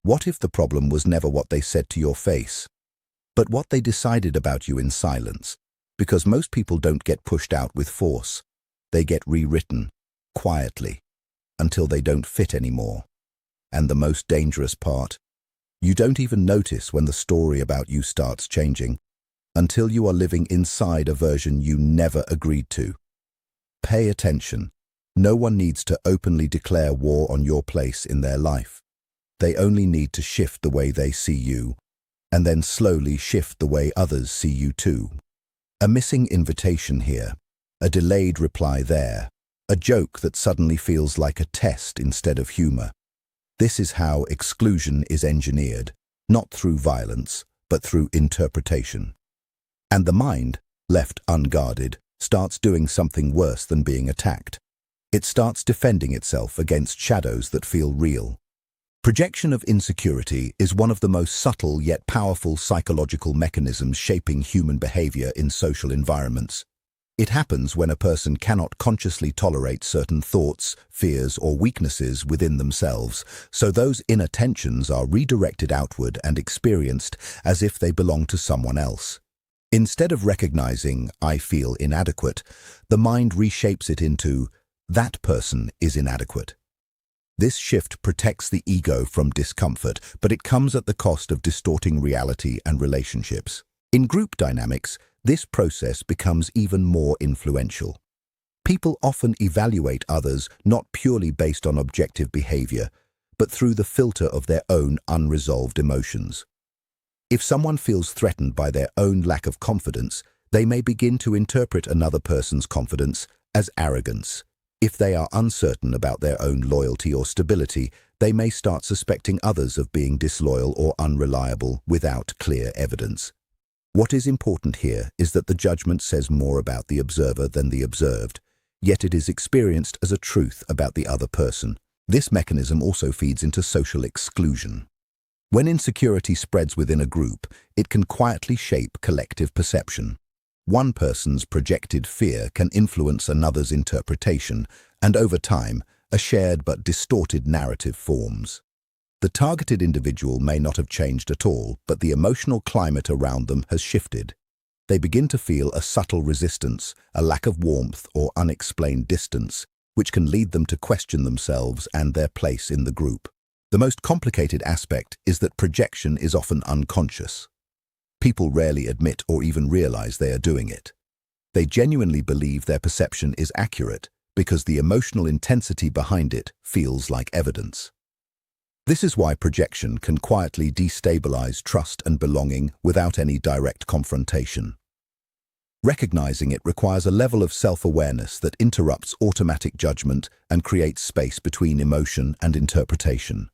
What if the problem was never what they said to your face, but what they decided about you in silence? Because most people don't get pushed out with force. They get rewritten, quietly, until they don't fit anymore. And the most dangerous part, you don't even notice when the story about you starts changing, until you are living inside a version you never agreed to. Pay attention. No one needs to openly declare war on your place in their life. They only need to shift the way they see you, and then slowly shift the way others see you too. A missing invitation here, a delayed reply there, a joke that suddenly feels like a test instead of humor. This is how exclusion is engineered, not through violence, but through interpretation. And the mind, left unguarded, starts doing something worse than being attacked. It starts defending itself against shadows that feel real. Projection of insecurity is one of the most subtle yet powerful psychological mechanisms shaping human behavior in social environments. It happens when a person cannot consciously tolerate certain thoughts, fears, or weaknesses within themselves, so those inner tensions are redirected outward and experienced as if they belong to someone else. Instead of recognizing, "I feel inadequate," the mind reshapes it into, "That person is inadequate." This shift protects the ego from discomfort, but it comes at the cost of distorting reality and relationships. In group dynamics, this process becomes even more influential. People often evaluate others not purely based on objective behavior, but through the filter of their own unresolved emotions. If someone feels threatened by their own lack of confidence, they may begin to interpret another person's confidence as arrogance. If they are uncertain about their own loyalty or stability, they may start suspecting others of being disloyal or unreliable without clear evidence. What is important here is that the judgment says more about the observer than the observed, yet it is experienced as a truth about the other person. This mechanism also feeds into social exclusion. When insecurity spreads within a group, it can quietly shape collective perception. One person's projected fear can influence another's interpretation, and over time, a shared but distorted narrative forms. The targeted individual may not have changed at all, but the emotional climate around them has shifted. They begin to feel a subtle resistance, a lack of warmth or unexplained distance, which can lead them to question themselves and their place in the group. The most complicated aspect is that projection is often unconscious. People rarely admit or even realize they are doing it. They genuinely believe their perception is accurate because the emotional intensity behind it feels like evidence. This is why projection can quietly destabilize trust and belonging without any direct confrontation. Recognizing it requires a level of self-awareness that interrupts automatic judgment and creates space between emotion and interpretation.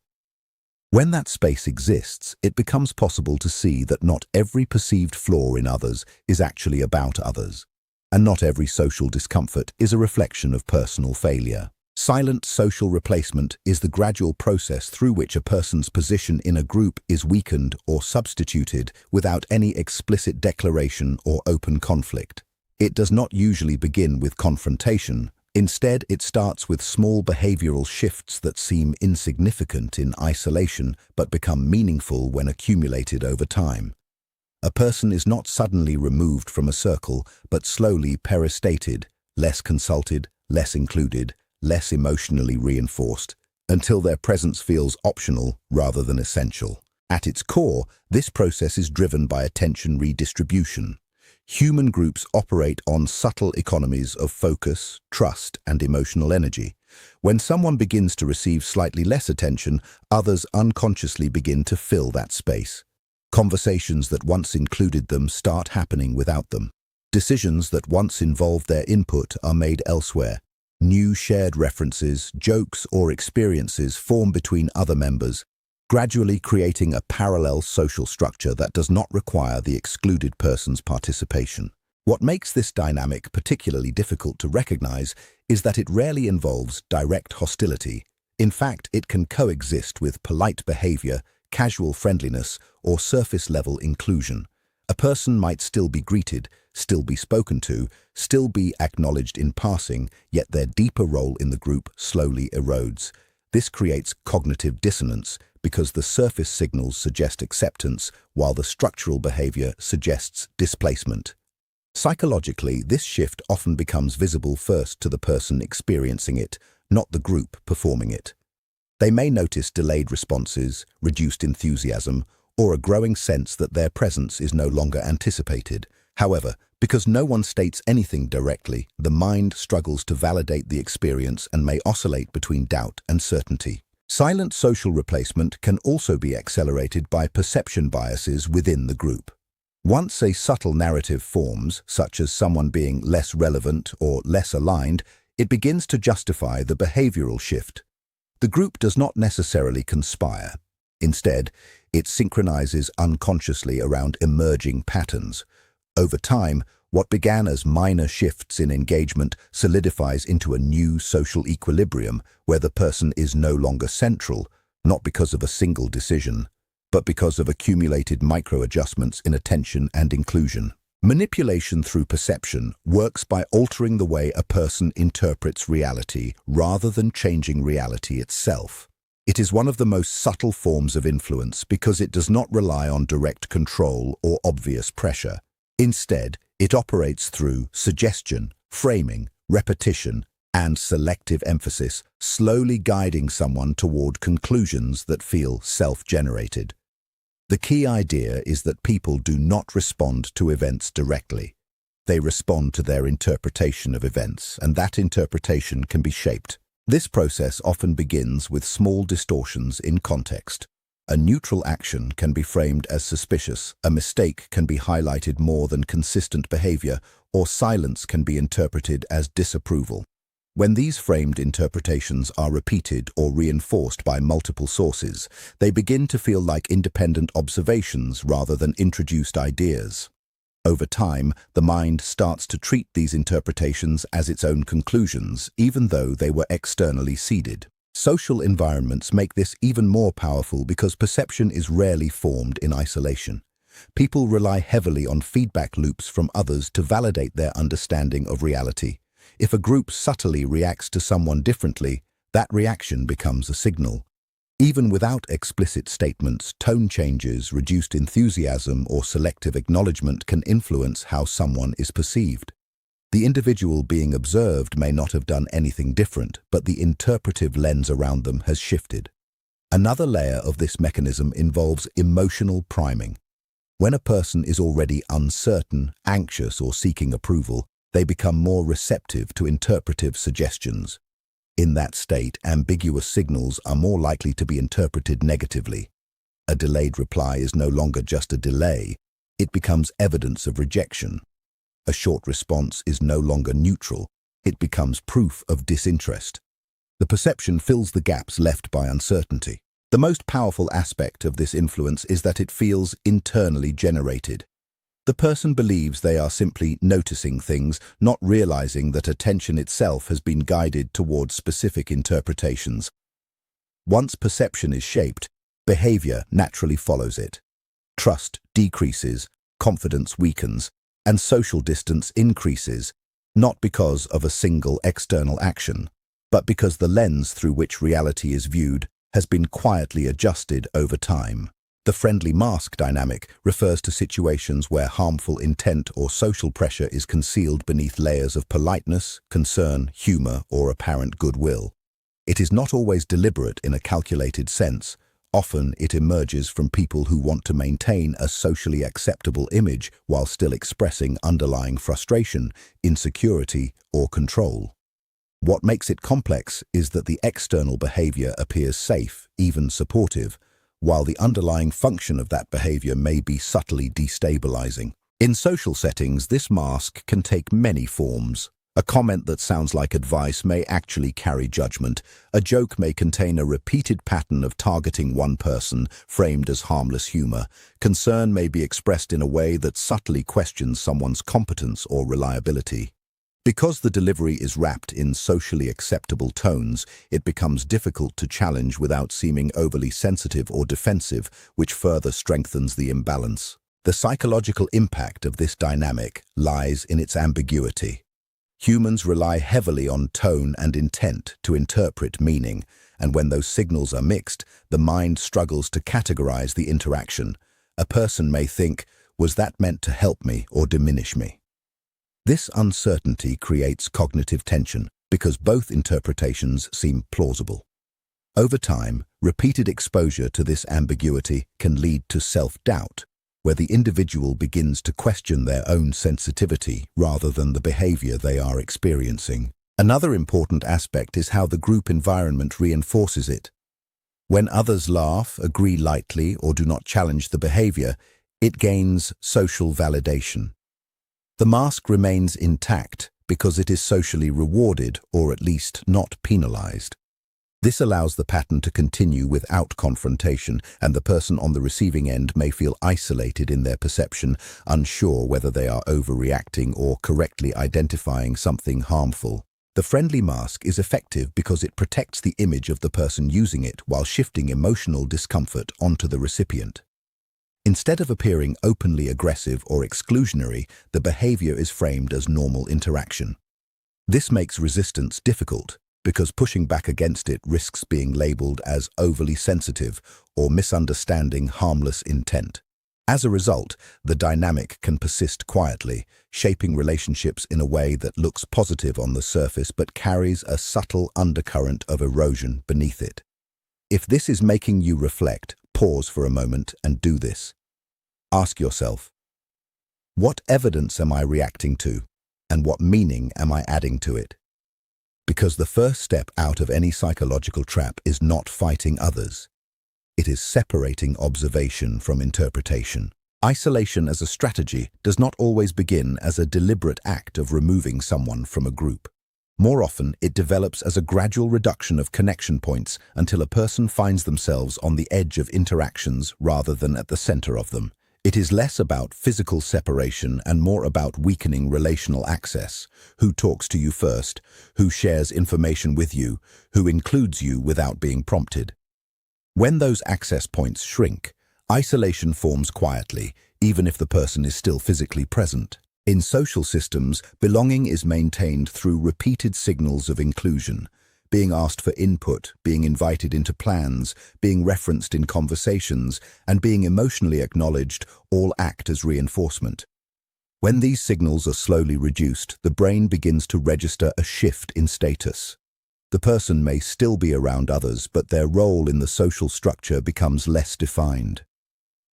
When that space exists, it becomes possible to see that not every perceived flaw in others is actually about others, and not every social discomfort is a reflection of personal failure. Silent social replacement is the gradual process through which a person's position in a group is weakened or substituted without any explicit declaration or open conflict. It does not usually begin with confrontation. Instead, it starts with small behavioral shifts that seem insignificant in isolation but become meaningful when accumulated over time. A person is not suddenly removed from a circle, but slowly peristated, less consulted, less included, less emotionally reinforced, until their presence feels optional rather than essential. At its core, this process is driven by attention redistribution. Human groups operate on subtle economies of focus, trust, and emotional energy. When someone begins to receive slightly less attention, others unconsciously begin to fill that space. Conversations that once included them start happening without them. Decisions that once involved their input are made elsewhere. New shared references, jokes, or experiences form between other members, gradually creating a parallel social structure that does not require the excluded person's participation. What makes this dynamic particularly difficult to recognize is that it rarely involves direct hostility. In fact, it can coexist with polite behavior, casual friendliness, or surface-level inclusion. A person might still be greeted, still be spoken to, still be acknowledged in passing, yet their deeper role in the group slowly erodes. This creates cognitive dissonance because the surface signals suggest acceptance, while the structural behavior suggests displacement. Psychologically, this shift often becomes visible first to the person experiencing it, not the group performing it. They may notice delayed responses, reduced enthusiasm, or a growing sense that their presence is no longer anticipated. However, because no one states anything directly, the mind struggles to validate the experience and may oscillate between doubt and certainty. Silent social replacement can also be accelerated by perception biases within the group. Once a subtle narrative forms, such as someone being less relevant or less aligned, it begins to justify the behavioral shift. The group does not necessarily conspire. Instead, it synchronizes unconsciously around emerging patterns. Over time, what began as minor shifts in engagement solidifies into a new social equilibrium where the person is no longer central, not because of a single decision, but because of accumulated micro-adjustments in attention and inclusion. Manipulation through perception works by altering the way a person interprets reality rather than changing reality itself. It is one of the most subtle forms of influence because it does not rely on direct control or obvious pressure. Instead, it operates through suggestion, framing, repetition, and selective emphasis, slowly guiding someone toward conclusions that feel self-generated. The key idea is that people do not respond to events directly. They respond to their interpretation of events, and that interpretation can be shaped. This process often begins with small distortions in context. A neutral action can be framed as suspicious, a mistake can be highlighted more than consistent behavior, or silence can be interpreted as disapproval. When these framed interpretations are repeated or reinforced by multiple sources, they begin to feel like independent observations rather than introduced ideas. Over time, the mind starts to treat these interpretations as its own conclusions, even though they were externally seeded. Social environments make this even more powerful because perception is rarely formed in isolation. People rely heavily on feedback loops from others to validate their understanding of reality. If a group subtly reacts to someone differently, that reaction becomes a signal. Even without explicit statements, tone changes, reduced enthusiasm, or selective acknowledgement can influence how someone is perceived. The individual being observed may not have done anything different, but the interpretive lens around them has shifted. Another layer of this mechanism involves emotional priming. When a person is already uncertain, anxious, or seeking approval, they become more receptive to interpretive suggestions. In that state, ambiguous signals are more likely to be interpreted negatively. A delayed reply is no longer just a delay, it becomes evidence of rejection. A short response is no longer neutral, it becomes proof of disinterest. The perception fills the gaps left by uncertainty. The most powerful aspect of this influence is that it feels internally generated. The person believes they are simply noticing things, not realizing that attention itself has been guided towards specific interpretations. Once perception is shaped, behavior naturally follows it. Trust decreases, confidence weakens, and social distance increases, not because of a single external action, but because the lens through which reality is viewed has been quietly adjusted over time. The friendly mask dynamic refers to situations where harmful intent or social pressure is concealed beneath layers of politeness, concern, humor, or apparent goodwill. It is not always deliberate in a calculated sense. Often it emerges from people who want to maintain a socially acceptable image while still expressing underlying frustration, insecurity, or control. What makes it complex is that the external behavior appears safe, even supportive, while the underlying function of that behavior may be subtly destabilizing. In social settings, this mask can take many forms. A comment that sounds like advice may actually carry judgment. A joke may contain a repeated pattern of targeting one person, framed as harmless humor. Concern may be expressed in a way that subtly questions someone's competence or reliability. Because the delivery is wrapped in socially acceptable tones, it becomes difficult to challenge without seeming overly sensitive or defensive, which further strengthens the imbalance. The psychological impact of this dynamic lies in its ambiguity. Humans rely heavily on tone and intent to interpret meaning, and when those signals are mixed, the mind struggles to categorize the interaction. A person may think, was that meant to help me or diminish me? This uncertainty creates cognitive tension because both interpretations seem plausible. Over time, repeated exposure to this ambiguity can lead to self-doubt, where the individual begins to question their own sensitivity rather than the behavior they are experiencing. Another important aspect is how the group environment reinforces it. When others laugh, agree lightly, or do not challenge the behavior, it gains social validation. The mask remains intact because it is socially rewarded or at least not penalized. This allows the pattern to continue without confrontation, and the person on the receiving end may feel isolated in their perception, unsure whether they are overreacting or correctly identifying something harmful. The friendly mask is effective because it protects the image of the person using it while shifting emotional discomfort onto the recipient. Instead of appearing openly aggressive or exclusionary, the behavior is framed as normal interaction. This makes resistance difficult, because pushing back against it risks being labeled as overly sensitive or misunderstanding harmless intent. As a result, the dynamic can persist quietly, shaping relationships in a way that looks positive on the surface but carries a subtle undercurrent of erosion beneath it. If this is making you reflect, pause for a moment and do this. Ask yourself, what evidence am I reacting to, and what meaning am I adding to it? Because the first step out of any psychological trap is not fighting others. It is separating observation from interpretation. Isolation as a strategy does not always begin as a deliberate act of removing someone from a group. More often, it develops as a gradual reduction of connection points until a person finds themselves on the edge of interactions rather than at the center of them. It is less about physical separation and more about weakening relational access. Who talks to you first? Who shares information with you? Who includes you without being prompted? When those access points shrink, isolation forms quietly, even if the person is still physically present. In social systems, belonging is maintained through repeated signals of inclusion. Being asked for input, being invited into plans, being referenced in conversations, and being emotionally acknowledged all act as reinforcement. When these signals are slowly reduced, the brain begins to register a shift in status. The person may still be around others, but their role in the social structure becomes less defined.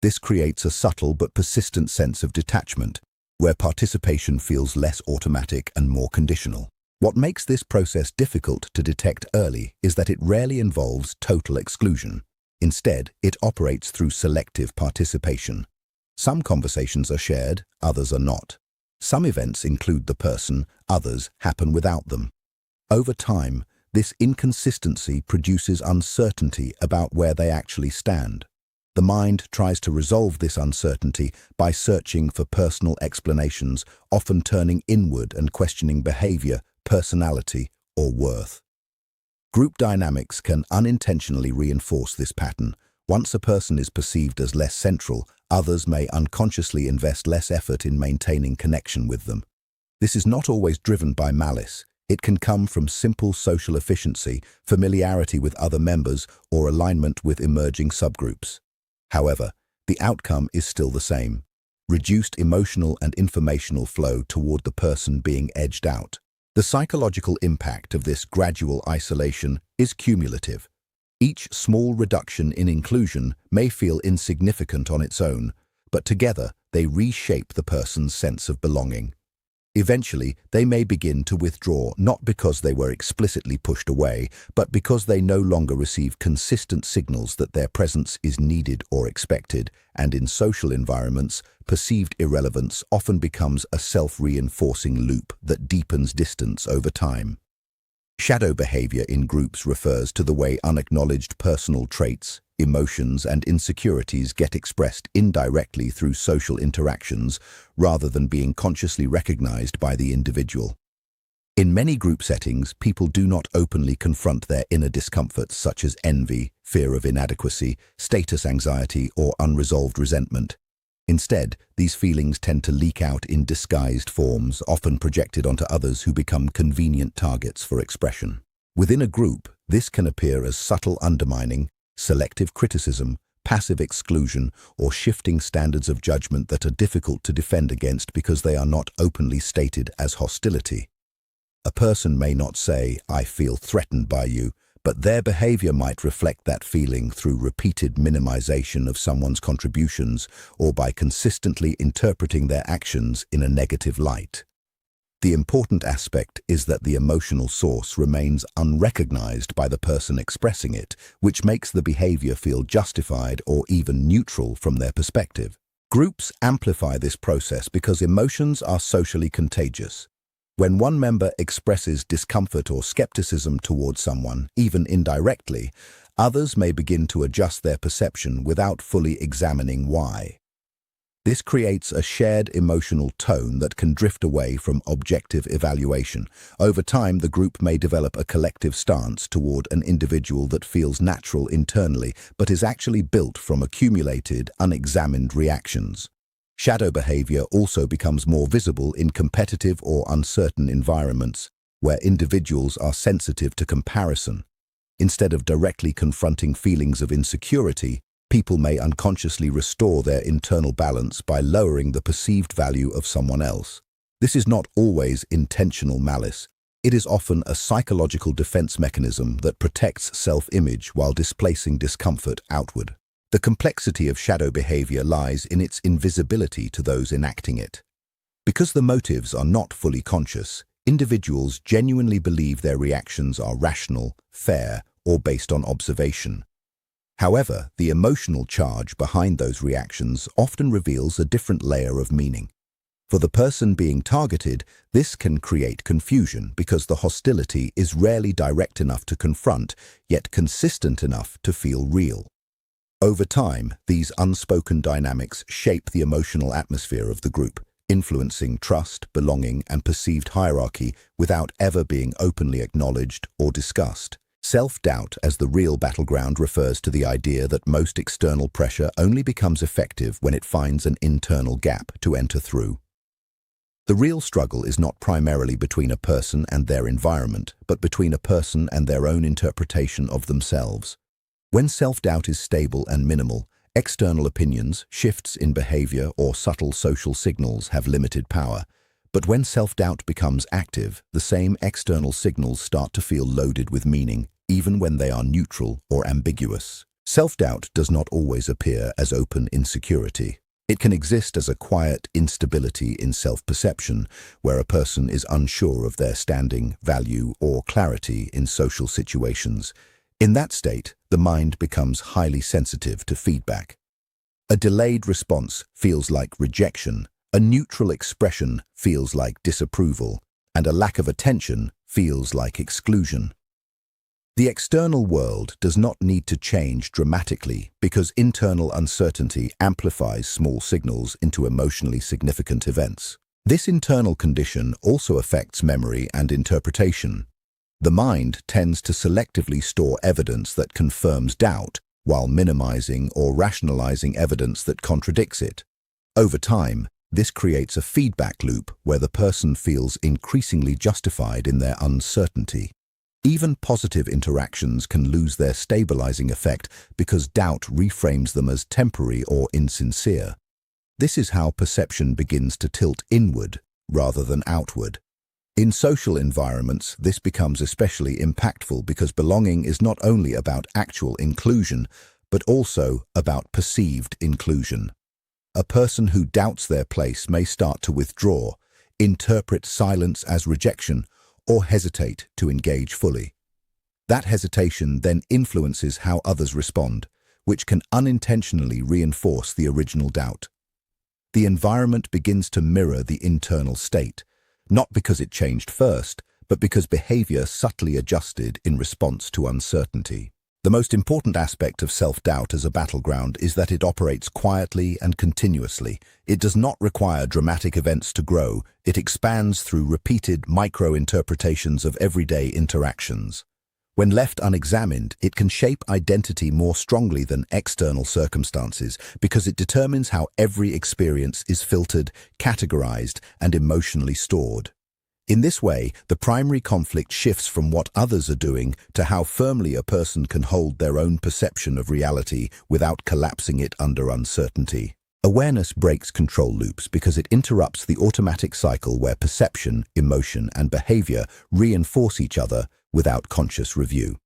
This creates a subtle but persistent sense of detachment, where participation feels less automatic and more conditional. What makes this process difficult to detect early is that it rarely involves total exclusion. Instead, it operates through selective participation. Some conversations are shared, others are not. Some events include the person, others happen without them. Over time, this inconsistency produces uncertainty about where they actually stand. The mind tries to resolve this uncertainty by searching for personal explanations, often turning inward and questioning behavior, personality, or worth. Group dynamics can unintentionally reinforce this pattern. Once a person is perceived as less central, others may unconsciously invest less effort in maintaining connection with them. This is not always driven by malice. It can come from simple social efficiency, familiarity with other members, or alignment with emerging subgroups. However, the outcome is still the same: reduced emotional and informational flow toward the person being edged out. The psychological impact of this gradual isolation is cumulative. Each small reduction in inclusion may feel insignificant on its own, but together they reshape the person's sense of belonging. Eventually, they may begin to withdraw, not because they were explicitly pushed away, but because they no longer receive consistent signals that their presence is needed or expected, and in social environments, perceived irrelevance often becomes a self-reinforcing loop that deepens distance over time. Shadow behavior in groups refers to the way unacknowledged personal traits, emotions, and insecurities get expressed indirectly through social interactions rather than being consciously recognized by the individual. In many group settings, people do not openly confront their inner discomforts such as envy, fear of inadequacy, status anxiety, or unresolved resentment. Instead, these feelings tend to leak out in disguised forms, often projected onto others who become convenient targets for expression. Within a group, this can appear as subtle undermining, selective criticism, passive exclusion, or shifting standards of judgment that are difficult to defend against because they are not openly stated as hostility. A person may not say, "I feel threatened by you," but their behavior might reflect that feeling through repeated minimization of someone's contributions or by consistently interpreting their actions in a negative light. The important aspect is that the emotional source remains unrecognized by the person expressing it, which makes the behavior feel justified or even neutral from their perspective. Groups amplify this process because emotions are socially contagious. When one member expresses discomfort or skepticism towards someone, even indirectly, others may begin to adjust their perception without fully examining why. This creates a shared emotional tone that can drift away from objective evaluation. Over time, the group may develop a collective stance toward an individual that feels natural internally, but is actually built from accumulated, unexamined reactions. Shadow behavior also becomes more visible in competitive or uncertain environments, where individuals are sensitive to comparison. Instead of directly confronting feelings of insecurity, people may unconsciously restore their internal balance by lowering the perceived value of someone else. This is not always intentional malice. It is often a psychological defense mechanism that protects self-image while displacing discomfort outward. The complexity of shadow behavior lies in its invisibility to those enacting it. Because the motives are not fully conscious, individuals genuinely believe their reactions are rational, fair, or based on observation. However, the emotional charge behind those reactions often reveals a different layer of meaning. For the person being targeted, this can create confusion because the hostility is rarely direct enough to confront, yet consistent enough to feel real. Over time, these unspoken dynamics shape the emotional atmosphere of the group, influencing trust, belonging, and perceived hierarchy without ever being openly acknowledged or discussed. Self-doubt as the real battleground refers to the idea that most external pressure only becomes effective when it finds an internal gap to enter through. The real struggle is not primarily between a person and their environment, but between a person and their own interpretation of themselves. When self-doubt is stable and minimal, external opinions, shifts in behavior, or subtle social signals have limited power. But when self-doubt becomes active, the same external signals start to feel loaded with meaning, even when they are neutral or ambiguous. Self-doubt does not always appear as open insecurity. It can exist as a quiet instability in self-perception, where a person is unsure of their standing, value, or clarity in social situations. In that state, the mind becomes highly sensitive to feedback. A delayed response feels like rejection, a neutral expression feels like disapproval, and a lack of attention feels like exclusion. The external world does not need to change dramatically because internal uncertainty amplifies small signals into emotionally significant events. This internal condition also affects memory and interpretation. The mind tends to selectively store evidence that confirms doubt, while minimizing or rationalizing evidence that contradicts it. Over time, this creates a feedback loop where the person feels increasingly justified in their uncertainty. Even positive interactions can lose their stabilizing effect because doubt reframes them as temporary or insincere. This is how perception begins to tilt inward rather than outward. In social environments, this becomes especially impactful because belonging is not only about actual inclusion, but also about perceived inclusion. A person who doubts their place may start to withdraw, interpret silence as rejection, or hesitate to engage fully. That hesitation then influences how others respond, which can unintentionally reinforce the original doubt. The environment begins to mirror the internal state, not because it changed first, but because behavior subtly adjusted in response to uncertainty. The most important aspect of self-doubt as a battleground is that it operates quietly and continuously. It does not require dramatic events to grow. It expands through repeated micro-interpretations of everyday interactions. When left unexamined, it can shape identity more strongly than external circumstances because it determines how every experience is filtered, categorized, and emotionally stored. In this way, the primary conflict shifts from what others are doing to how firmly a person can hold their own perception of reality without collapsing it under uncertainty. Awareness breaks control loops because it interrupts the automatic cycle where perception, emotion, and behavior reinforce each other without conscious review.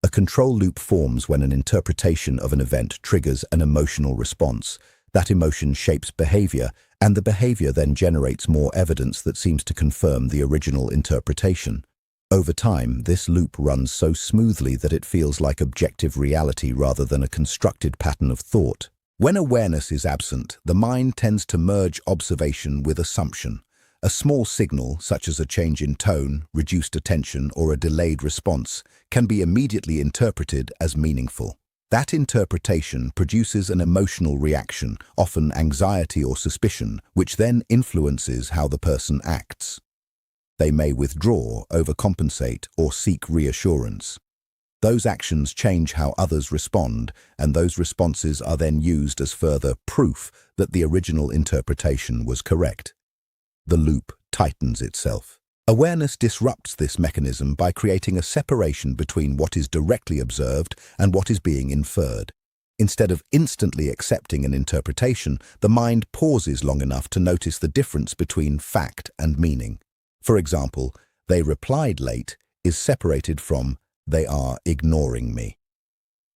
A control loop forms when an interpretation of an event triggers an emotional response. That emotion shapes behavior, and the behavior then generates more evidence that seems to confirm the original interpretation. Over time, this loop runs so smoothly that it feels like objective reality rather than a constructed pattern of thought. When awareness is absent, the mind tends to merge observation with assumption. A small signal, such as a change in tone, reduced attention, or a delayed response, can be immediately interpreted as meaningful. That interpretation produces an emotional reaction, often anxiety or suspicion, which then influences how the person acts. They may withdraw, overcompensate, or seek reassurance. Those actions change how others respond, and those responses are then used as further proof that the original interpretation was correct. The loop tightens itself. Awareness disrupts this mechanism by creating a separation between what is directly observed and what is being inferred. Instead of instantly accepting an interpretation, the mind pauses long enough to notice the difference between fact and meaning. For example, "they replied late" is separated from "they are ignoring me."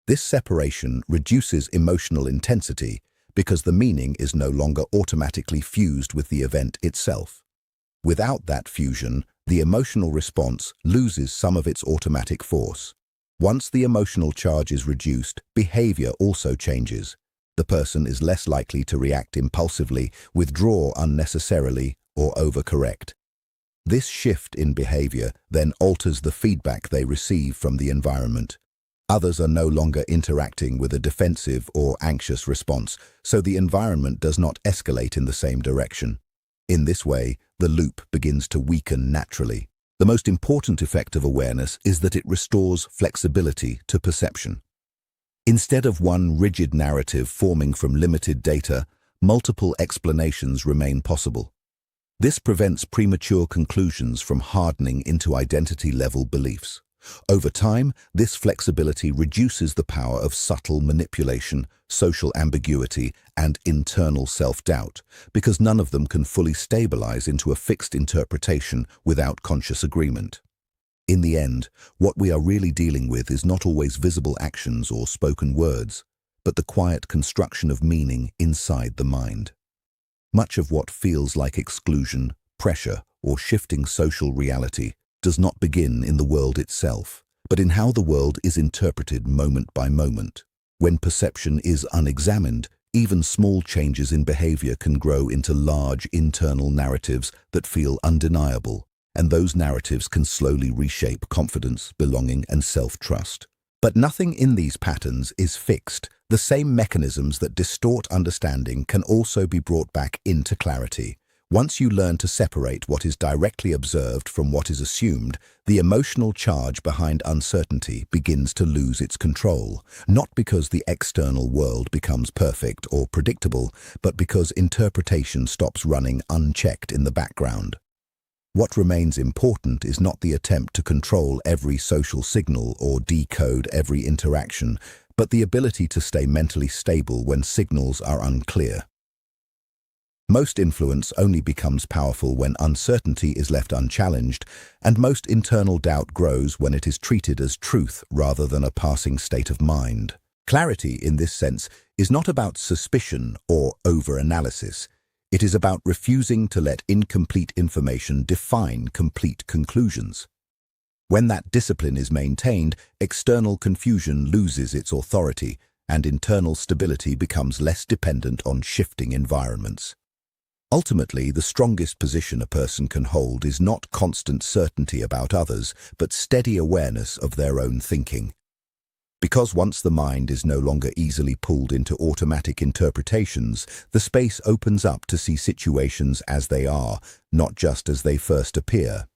This separation reduces emotional intensity because the meaning is no longer automatically fused with the event itself. Without that fusion, the emotional response loses some of its automatic force. Once the emotional charge is reduced, behavior also changes. The person is less likely to react impulsively, withdraw unnecessarily, or overcorrect. This shift in behavior then alters the feedback they receive from the environment. Others are no longer interacting with a defensive or anxious response, so the environment does not escalate in the same direction. In this way, the loop begins to weaken naturally. The most important effect of awareness is that it restores flexibility to perception. Instead of one rigid narrative forming from limited data, multiple explanations remain possible. This prevents premature conclusions from hardening into identity-level beliefs. Over time, this flexibility reduces the power of subtle manipulation, social ambiguity, and internal self-doubt, because none of them can fully stabilize into a fixed interpretation without conscious agreement. In the end, what we are really dealing with is not always visible actions or spoken words, but the quiet construction of meaning inside the mind. Much of what feels like exclusion, pressure, or shifting social reality does not begin in the world itself, but in how the world is interpreted moment by moment. When perception is unexamined, even small changes in behavior can grow into large internal narratives that feel undeniable, and those narratives can slowly reshape confidence, belonging, and self-trust. But nothing in these patterns is fixed. The same mechanisms that distort understanding can also be brought back into clarity. Once you learn to separate what is directly observed from what is assumed, the emotional charge behind uncertainty begins to lose its control, not because the external world becomes perfect or predictable, but because interpretation stops running unchecked in the background. What remains important is not the attempt to control every social signal or decode every interaction, but the ability to stay mentally stable when signals are unclear. Most influence only becomes powerful when uncertainty is left unchallenged, and most internal doubt grows when it is treated as truth rather than a passing state of mind. Clarity, in this sense, is not about suspicion or over-analysis. It is about refusing to let incomplete information define complete conclusions. When that discipline is maintained, external confusion loses its authority, and internal stability becomes less dependent on shifting environments. Ultimately, the strongest position a person can hold is not constant certainty about others, but steady awareness of their own thinking. Because once the mind is no longer easily pulled into automatic interpretations, the space opens up to see situations as they are, not just as they first appear.